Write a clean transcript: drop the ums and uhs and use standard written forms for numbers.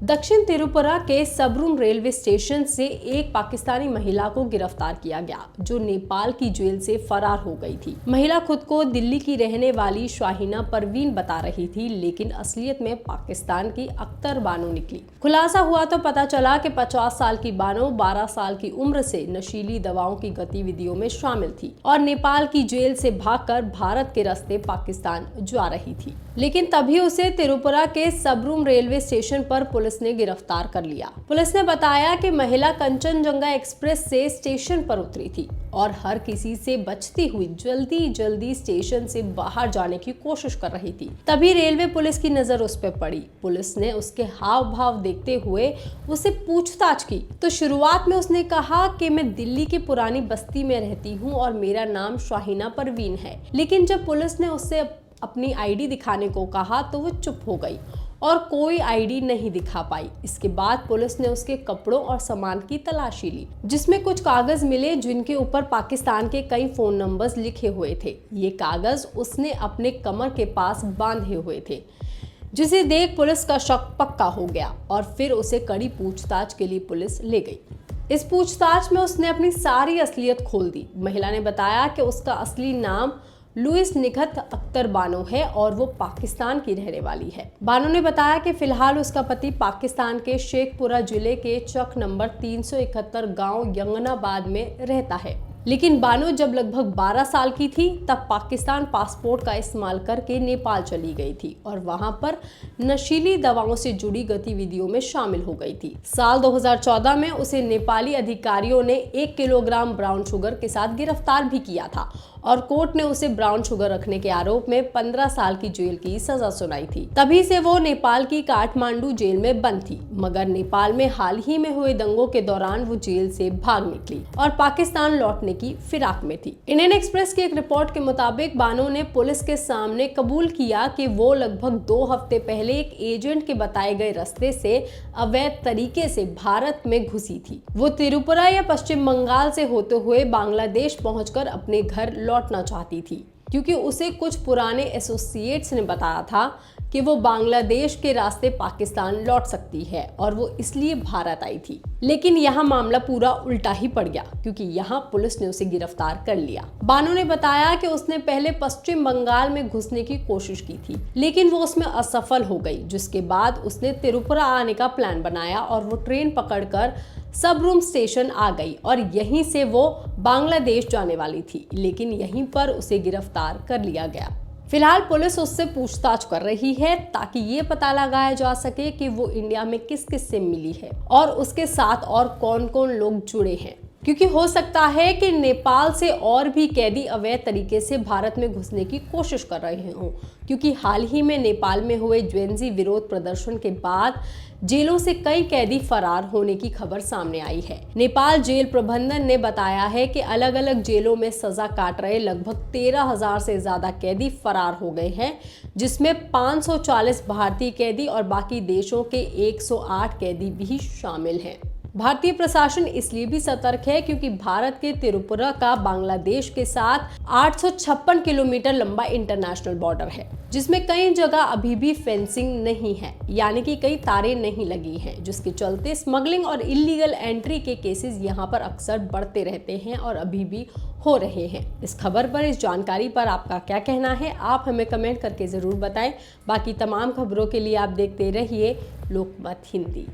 दक्षिण त्रिपुरा के Sabroom railway station से एक पाकिस्तानी महिला को गिरफ्तार किया गया, जो नेपाल की जेल से फरार हो गई थी। महिला खुद को दिल्ली की रहने वाली शाहीना परवीन बता रही थी, लेकिन असलियत में पाकिस्तान की अख्तर बानो निकली। खुलासा हुआ तो पता चला कि 50 साल की बानो 12 साल की उम्र से नशीली दवाओं की गतिविधियों में शामिल थी और नेपाल की जेल से भागकर भारत के रास्ते पाकिस्तान जा रही थी। लेकिन तभी उसे त्रिपुरा के सबरूम रेलवे स्टेशन पर पुलिस ने गिरफ्तार कर लिया। पुलिस ने बताया कि महिला कंचनजंगा एक्सप्रेस से स्टेशन पर उतरी थी और हर किसी से बचती हुई जल्दी स्टेशन से बाहर जाने की कोशिश कर रही थी। तभी रेलवे पुलिस की नजर उस पर पड़ी। पुलिस ने उसके हाव भाव देखते हुए उसे पूछताछ की तो शुरुआत में उसने कहा कि मैं दिल्ली की पुरानी बस्ती में रहती हूँ और मेरा नाम शाहीना परवीन है। लेकिन जब पुलिस ने उससे अपनी आईडी दिखाने को कहा तो वो चुप हो गई और कोई आईडी नहीं दिखा पाई। इसके बाद पुलिस ने उसके कपड़ों और सामान की तलाशी ली, जिसमें कुछ कागज मिले जिनके ऊपर पाकिस्तान के कई फोन नंबर्स लिखे हुए थे। ये कागज उसने अपने कमर के पास बांधे हुए थे, जिसे देख पुलिस का शक पक्का हो गया और फिर उसे कड़ी पूछताछ के लिए पुलिस ले गई। इस पूछताछ में उसने अपनी सारी असलियत खोल दी। महिला ने बताया कि उसका असली नाम लुइस निखत अख्तर बानो है और वो पाकिस्तान की रहने वाली है। बानो ने बताया कि फिलहाल उसका पति पाकिस्तान के शेखपुरा जिले के चक नंबर 371 गांव यंगनाबाद में रहता है। लेकिन बानो जब लगभग 12 साल की थी तब पाकिस्तान पासपोर्ट का इस्तेमाल करके नेपाल चली गई थी और वहां पर नशीली दवाओं से जुड़ी गतिविधियों में शामिल हो गई थी। साल 2014 में उसे नेपाली अधिकारियों ने 1 किलोग्राम ब्राउन शुगर के साथ गिरफ्तार भी किया था और कोर्ट ने उसे ब्राउन शुगर रखने के आरोप में 15 साल की जेल की सजा सुनाई थी। तभी से वो नेपाल की काठमांडू जेल में बंद थी, मगर नेपाल में हाल ही में हुए दंगों के दौरान वो जेल से भाग निकली और पाकिस्तान लौटने की फिराक में थी। इंडियन एक्सप्रेस की एक रिपोर्ट के मुताबिक बानो ने पुलिस के सामने कबूल किया कि वो लगभग 2 हफ्ते पहले एक एजेंट के बताए गए रास्ते से अवैध तरीके से भारत में घुसी थी। वो त्रिपुरा या पश्चिम बंगाल से होते हुए बांग्लादेश पहुंचकर अपने घर लौटना चाहती थी, क्योंकि उसे कुछ पुराने एसोसिएट्स ने बताया था कि वो बांग्लादेश के रास्ते पाकिस्तान लौट सकती है और वो इसलिए भारत आई थी। लेकिन यहाँ मामला पूरा उल्टा ही पड़ गया, क्योंकि यहाँ पुलिस ने उसे गिरफ्तार कर लिया। बानो ने बताया कि उसने पहले पश्चिम बंगाल में घुसने की कोशिश की थी, लेकिन वो उसमें असफल हो गई, जिसके बाद उसने त्रिपुरा आने का प्लान बनाया और वो ट्रेन पकड़कर सबरूम स्टेशन आ गई और यहीं से वो बांग्लादेश जाने वाली थी। लेकिन यहीं पर उसे गिरफ्तार कर लिया गया। फिलहाल पुलिस उससे पूछताछ कर रही है ताकि ये पता लगाया जा सके कि वो इंडिया में किस किस से मिली है और उसके साथ और कौन कौन लोग जुड़े हैं, क्योंकि हो सकता है कि नेपाल से और भी कैदी अवैध तरीके से भारत में घुसने की कोशिश कर रहे हों, क्योंकि हाल ही में नेपाल में हुए जेनजी विरोध प्रदर्शन के बाद जेलों से कई कैदी फरार होने की खबर सामने आई है। नेपाल जेल प्रबंधन ने बताया है कि अलग अलग जेलों में सजा काट रहे लगभग 13,000 से ज्यादा कैदी फरार हो गए हैं, जिसमें 540 भारतीय कैदी और बाकी देशों के 108 कैदी भी शामिल हैं। भारतीय प्रशासन इसलिए भी सतर्क है क्योंकि भारत के त्रिपुरा का बांग्लादेश के साथ 856 किलोमीटर लंबा इंटरनेशनल बॉर्डर है, जिसमें कई जगह अभी भी फेंसिंग नहीं है, यानी कि कई तारें नहीं लगी हैं, जिसके चलते स्मगलिंग और इलीगल एंट्री के केसेस यहां पर अक्सर बढ़ते रहते हैं और अभी भी हो रहे हैं। इस खबर पर, इस जानकारी पर आपका क्या कहना है, आप हमें कमेंट करके जरूर बताएं। बाकी तमाम खबरों के लिए आप देखते रहिए लोकमत हिंदी।